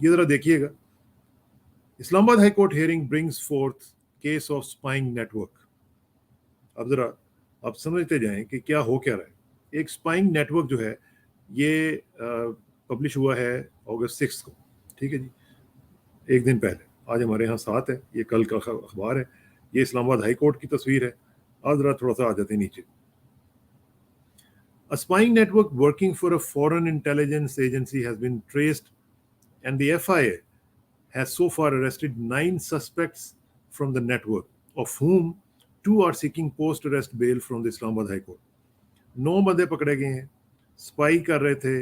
یہ ذرا دیکھیے گا. Islamabad high court hearing brings fourth case of spying network. اب ذرا آپ سمجھتے جائیں کہ کیا ہو کیا رہا ہے. ایک اسپائنگ نیٹ ورک جو ہے یہ پبلش ہوا ہے اگست 6 کو. ٹھیک ہے جی, ایک دن پہلے. آج ہمارے یہاں 7 ہے, یہ کل کا اخبار ہے. یہ اسلام آباد ہائی کورٹ کی تصویر ہے. آج ذرا تھوڑا سا آ جاتے ہیں نیچے. A spying network working for a foreign intelligence agency has been traced, and the FIA has so far arrested 9 suspects from the network, of whom 2 are seeking post-arrest bail from the Islamabad High Court. 9 بندے پکڑے گئے ہیں, spy کر رہے تھے,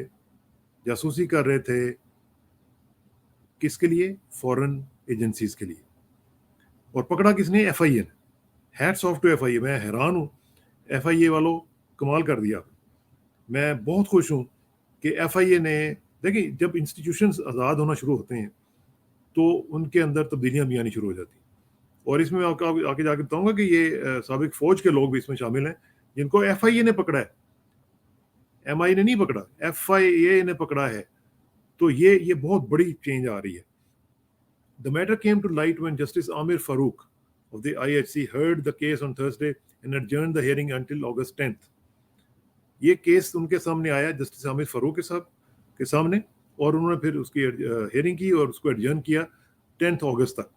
جاسوسی کر رہے تھے. کس کے لیے؟ فورن ایجنسیز کے لیے. اور پکڑا کس نے؟ ایف آئی اے نے. ہیٹس آف ٹو ایف آئی اے. میں حیران ہوں, ایف آئی اے والوں کمال کر دیا. میں بہت خوش ہوں کہ ایف آئی اے نے, دیکھیں جب انسٹیٹیوشنز آزاد ہونا شروع ہوتے ہیں تو ان کے اندر تبدیلیاں بھی آنی شروع ہو جاتی ہیں. اور اس میں آگے جا کے بتاؤں گا کہ یہ سابق فوج کے لوگ بھی اس میں شامل ہیں جن کو ایف آئی اے نے پکڑا ہے, ایم آئی نے نہیں پکڑا, ایف آئی اے نے پکڑا ہے. تو یہ بہت بڑی چینج آ رہی ہے. The matter came to light when Justice Amir Farooq of the IHC heard the case on Thursday and adjourned the hearing until August 10th. یہ کیس ان کے سامنے آیا جسٹس عامر فاروق صاحب کے سامنے, اور انہوں نے پھر اس کی ہیئرنگ کی اور اس کو ایڈجرن کیا 10 اگست تک,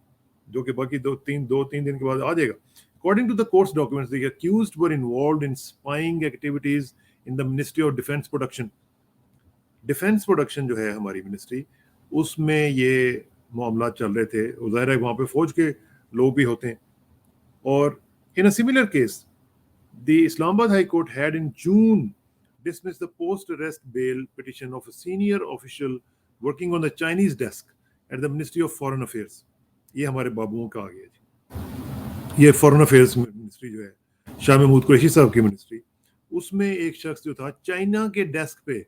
جو کہ باقی دو تین دن کے بعد آ جائے گا. According to the court's documents, the accused were involved in spying activities in the Ministry of Defense Production. Defence production جو ہے ہماری منسٹری, اس میں یہ معاملات چل رہے تھے. ظاہر ہے وہاں پہ فوج کے لوگ بھی ہوتے ہیں. اور in a similar case, the Islamabad High Court had in June dismissed the post-arrest bail petition of a senior official working on the Chinese desk at the Ministry of Foreign Affairs. یہ ہمارے بابوؤں کا آ گیا جی. یہ فورن affairs ministry جو ہے شاہ محمود قریشی صاحب کی ministry, اس میں ایک شخص جو تھا چائنا کے ڈیسک پہ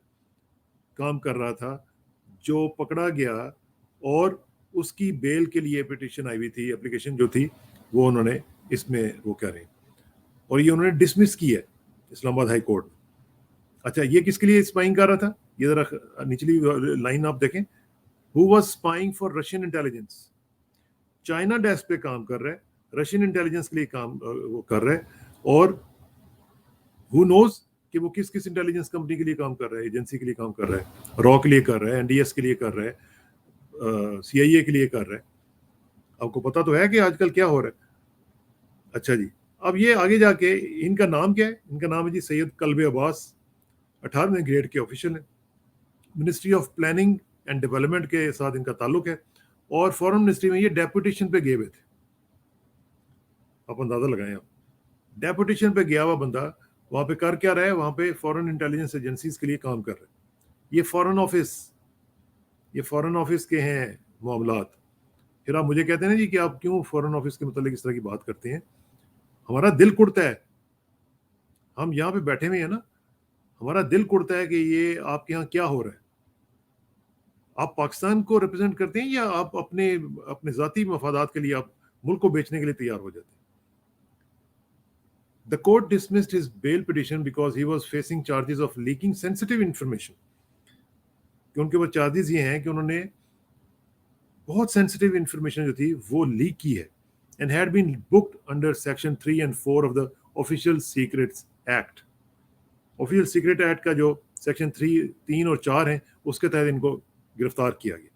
کام کر رہا تھا, جو پکڑا گیا اور اس کی بیل کے لیے پٹیشن آئی ہوئی تھی, اپلیکیشن جو تھی وہ انہوں نے اس میں وہ کہہ رہے ہیں, اور یہ انہوں نے ڈسمس کی ہے اسلام آباد ہائی کورٹ. اچھا, یہ کس کے لیے اسپائنگ کر رہا تھا؟ یہ ذرا نچلی لائن آپ دیکھیں. Who was spying for Russian intelligence. China desk پہ کام کر رہا ہے, رشین انٹیلیجنس کے لیے کام وہ کر رہا ہے, اور ہو نوز کہ وہ کس انٹیلیجنس کمپنی کے لیے کام کر رہا ہے, ایجنسی کے لیے کام کر رہا ہے, را کے لیے کر رہا ہے, این ڈی ایس کے لیے کر رہا ہے, سی آئی اے کے لیے کر رہا ہے. آپ کو پتا تو ہے کہ آج کل کیا ہو رہا ہے. اچھا جی, اب یہ آگے جا کے ان کا نام کیا ہے؟ ان کا نام ہے جی سید قلب عباس. 18ویں گریڈ کے آفیشل ہیں. Ministry of planning and development کے ساتھ ان کا تعلق ہے, اور فورن منسٹری میں یہ ڈیپوٹیشن پہ گئے ہوئے تھے. آپ اندازہ لگائیں, آپ ڈیپوٹیشن پہ گیا ہوا بندہ وہاں پہ کر کیا رہا ہے؟ وہاں پہ فورن انٹیلیجنس ایجنسیز کے لیے کام کر رہے ہیں. یہ فورن آفس کے ہیں معاملات. پھر آپ مجھے کہتے ہیں نا جی کہ آپ کیوں فورن آفس کے متعلق اس طرح کی بات کرتے ہیں. ہمارا دل کڑتا ہے, ہم یہاں پہ بیٹھے ہوئے ہیں نا, ہمارا دل کڑتا ہے کہ یہ آپ کے یہاں کیا ہو رہا ہے. آپ پاکستان کو ریپرزینٹ کرتے ہیں یا آپ اپنے ذاتی مفادات کے لیے آپ ملک کو بیچنے کے لیے تیار ہو جاتے ہیں. The court dismissed his bail petition because he was facing charges of leaking sensitive information. کہ ان کے وہ چارجز یہ ہیں کہ انہوں نے بہت سینسٹیو انفارمیشن جو تھی وہ لیک کی ہے, and had been booked under section 3 and 4 of the Official Secrets Act. Official Secret Act کا جو سیکشن 3 اور 4 ہیں اس کے تحت ان کو گرفتار کیا گیا.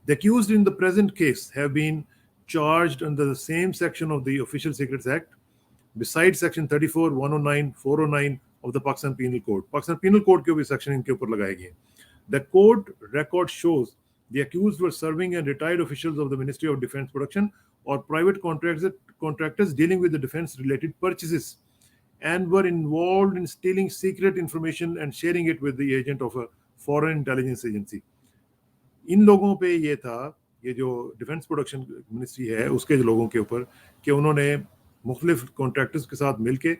The accused in the present case have been charged under the same section of the Official Secrets Act, besides section 34, 109, 409 of the Pakistan Penal Code. Pakistan Penal Code کے بھی سیکشن ان کے اوپر لگائے گئے. The court record shows the accused were serving and retired officials of the Ministry of Defense Production or private contractors dealing with the defense-related purchases, and were involved in stealing secret information and sharing it with the agent of a foreign intelligence agency. ان لوگوں پہ یہ تھا, یہ جو defence production ministry ہے اس کے لوگوں کے اوپر, کہ انہوں نے مختلف کانٹریکٹرز کے ساتھ مل کے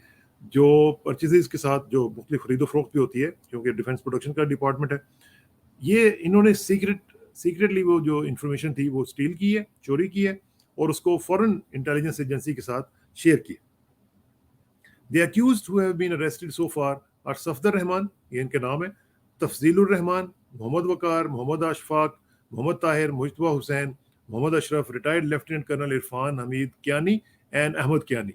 جو پرچیزز کے ساتھ جو مختلف خرید و فروخت بھی ہوتی ہے کیونکہ ڈیفنس پروڈکشن کا ڈپارٹمنٹ ہے, یہ انہوں نے سیکریٹلی وہ جو انفارمیشن تھی وہ اسٹیل کی ہے, چوری کی ہے, اور اس کو فورن انٹیلیجنس ایجنسی کے ساتھ شیئر کی. The accused who have been arrested so far are Safdar رحمان, یہ ان کے نام ہے, تفضیل الرحمان, محمد وقار, محمد Ashfaq, Muhammad Tahir, Mujtaba Hussain, Muhammad Ashraf, retired Lieutenant Colonel Irfan Hamid Kiani and Ahmad Kiani.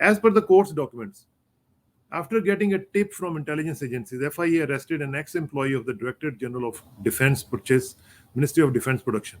As per the court's documents, after getting a tip from intelligence agencies, FIA arrested an ex-employee of the Directorate General of Defence Purchase, Ministry of Defence Production.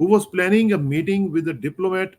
Who was planning a meeting with a diplomat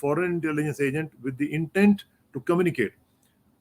foreign intelligence agent with the intent to communicate.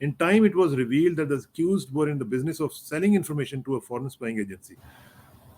In time, it was revealed that the accused were in the business of selling information to a foreign spying agency.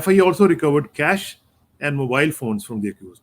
FIA also recovered cash and mobile phones from the accused.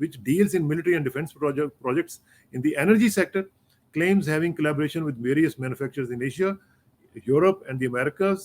which deals in military and defense projects in the energy sector claims having collaboration with various manufacturers in Asia, Europe and the Americas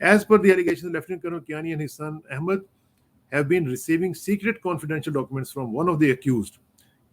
As per the allegation, Lieutenant Colonel Kiani and his son Ahmed have been receiving secret confidential documents from one of the accused.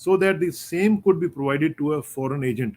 so that the same could be provided to a foreign agent.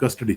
custody.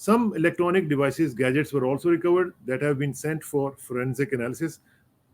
Some electronic devices, gadgets were also recovered that have been sent for forensic analysis.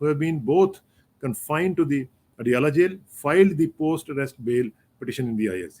who have been both confined to the Adiala jail filed the post arrest bail petition in the IIC.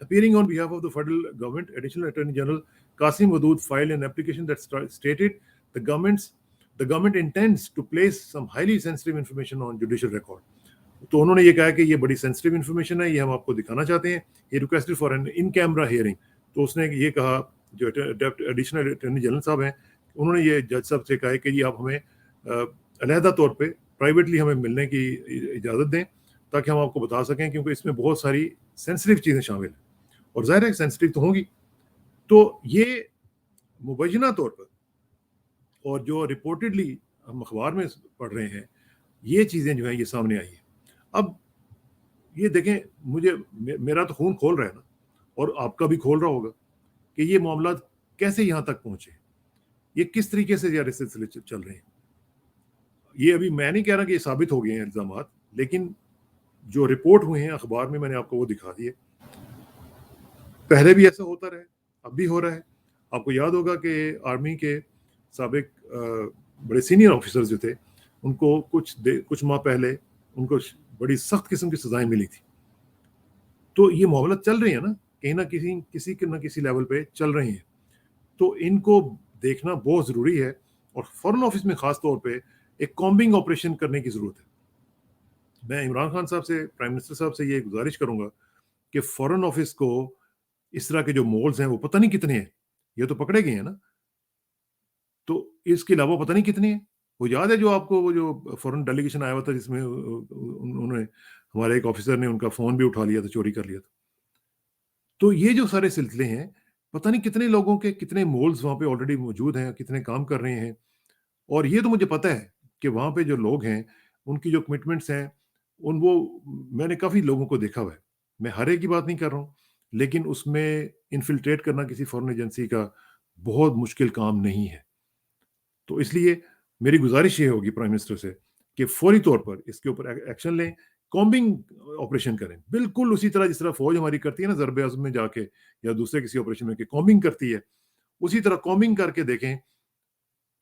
Appearing on behalf of the federal government, Additional Attorney General Qasim Wadood filed an application that stated the government intends to place some highly sensitive information on judicial record. تو انہوں نے یہ کہا کہ یہ بڑی sensitive information ہے, یہ ہم آپ کو دکھانا چاہتے ہیں. He requested for an in camera hearing. تو اس نے یہ کہا, جو ایڈیشنل اٹارنی جنرل صاحب ہیں, انہوں نے یہ جج صاحب سے کہا ہے کہ یہ آپ ہمیں علیحدہ طور پہ پرائیویٹلی ہمیں ملنے کی اجازت دیں تاکہ ہم آپ کو بتا سکیں, کیونکہ اس میں بہت ساری سینسٹیو چیزیں شامل ہیں, اور ظاہر ہے سینسٹیو تو ہوں گی. تو یہ مبینہ طور پر, اور جو رپورٹڈلی ہم اخبار میں پڑھ رہے ہیں, یہ چیزیں جو ہیں یہ سامنے آئی ہیں. اب یہ دیکھیں, میرا تو خون کھول رہا ہے نا, اور آپ کا بھی کھول رہا ہوگا کہ یہ معاملات کیسے یہاں تک پہنچے, یہ کس طریقے سے یہ سلسلے چل رہے ہیں. یہ ابھی میں نہیں کہہ رہا کہ یہ ثابت ہو گئے ہیں الزامات, لیکن جو رپورٹ ہوئے ہیں اخبار میں نے آپ کو وہ دکھا دیے. پہلے بھی ایسا ہوتا رہا, اب بھی ہو رہا ہے. آپ کو یاد ہوگا کہ آرمی کے سابق بڑے سینئر آفیسرز جو تھے, ان کو کچھ ماہ پہلے ان کو بڑی سخت قسم کی سزائیں ملی تھی. تو یہ معاملات چل رہے ہیں نا, کہیں نہ کسی لیول پہ چل رہے ہیں. تو ان کو دیکھنا بہت ضروری ہے, اور فارن آفس میں خاص طور پہ ایک کامبنگ آپریشن کرنے کی ضرورت ہے. میں عمران خان صاحب سے, پرائم منسٹر صاحب سے یہ گزارش کروں گا کہ فارن آفس کو اس طرح کے جو مولز ہیں وہ پتہ نہیں کتنے ہیں, یہ تو پکڑے گئے ہیں نا, تو اس کے علاوہ پتہ نہیں کتنے ہیں. وہ یاد ہے جو آپ کو, وہ جو فورن ڈیلیگیشن آیا ہوا تھا جس میں انہوں نے, ہمارے ایک آفیسر نے ان کا فون بھی اٹھا لیا تھا, چوری کر لیا تھا. تو یہ جو سارے سلسلے ہیں, پتہ نہیں کتنے لوگوں کے کتنے مولز وہاں پہ آلریڈی موجود ہیں, کتنے کام کر رہے ہیں. اور یہ تو مجھے پتہ ہے کہ وہاں پہ جو لوگ ہیں ان کی جو کمٹمنٹس ہیں, میں نے کافی لوگوں کو دیکھا ہوا ہے. میں ہر ایک کی بات نہیں کر رہا ہوں, لیکن اس میں انفلٹریٹ کرنا کسی فارن ایجنسی کا بہت مشکل کام نہیں ہے. تو اس لیے میری گزارش یہ ہوگی پرائم منسٹر سے کہ فوری طور پر اس کے اوپر ایکشن لیں, کامبنگ آپریشن کریں, بالکل اسی طرح جس طرح فوج ہماری کرتی ہے نا ضرب عضب میں جا کے, یا دوسرے کسی آپریشن میں کہ کامبنگ کرتی ہے, اسی طرح کامبنگ کر کے دیکھیں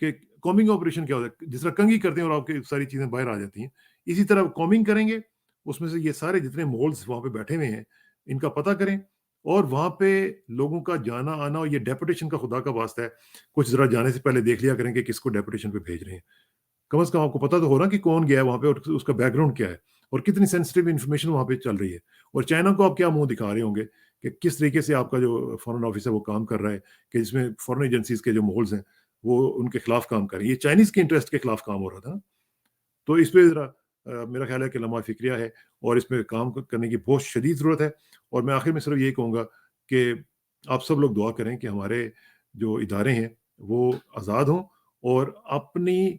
کہ کامبنگ آپریشن کیا ہوتا ہے. جس طرح کنگھی کرتے ہیں اور آپ کی ساری چیزیں باہر آ جاتی ہیں, اسی طرح کامبنگ کریں گے. اس میں سے یہ سارے جتنے مولز وہاں پہ بیٹھے ہوئے ہیں ان کا پتہ کریں, اور وہاں پہ لوگوں کا جانا آنا, اور یہ ڈیپوٹیشن کا خدا کا واسطہ ہے, کچھ ذرا جانے سے پہلے دیکھ لیا کریں کہ کس کو ڈیپوٹیشن پہ بھیج رہے ہیں. کم از کم آپ کو پتہ تو ہو نا کہ کون گیا ہے وہاں پہ, اور اس کا بیک گراؤنڈ کیا ہے, اور کتنی سینسٹیو انفارمیشن وہاں پہ چل رہی ہے. اور چائنا کو آپ کیا منہ دکھا رہے ہوں گے کہ کس طریقے سے آپ کا جو فارن آفس ہے وہ کام کر رہا ہے, کہ جس میں فارن ایجنسیز کے جو مولز ہیں وہ ان کے خلاف کام کر رہے ہیں. یہ چائنیز کے انٹرسٹ کے خلاف کام ہو رہا تھا نا. تو اس پہ ذرا میرا خیال ہے کہ لمحہ فکریہ ہے, اور اس پہ کام کرنے کی بہت شدید ضرورت ہے. اور میں آخر میں صرف یہی کہوں گا کہ آپ سب لوگ دعا کریں کہ ہمارے جو ادارے ہیں وہ آزاد ہوں, اور اپنی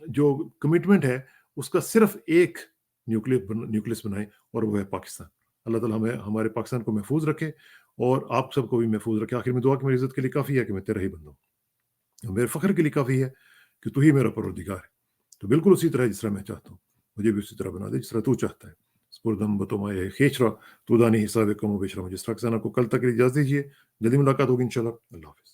جو کمٹمنٹ ہے اس کا صرف ایک نیوکلس بنائیں, اور وہ ہے پاکستان. اللہ تعالیٰ ہمارے پاکستان کو محفوظ رکھے, اور آپ سب کو بھی محفوظ رکھے. آخر میں دعا کہ میری عزت کے لیے کافی ہے کہ میں تیرا ہی بندہ ہوں, میرے فخر کے لیے کافی ہے کہ تو ہی میرا پروردگار ہے. تو بالکل اسی طرح جس طرح میں چاہتا ہوں, مجھے بھی اسی طرح بنا دے جس طرح تو چاہتا ہے. سپردم بتومائے خیچرا تو دانی حساب کم و بیشرا. مجھے سرکسانہ کو کل تک اجازت دیجیے, جلدی ملاقات ہوگی انشاءاللہ. اللہ حافظ.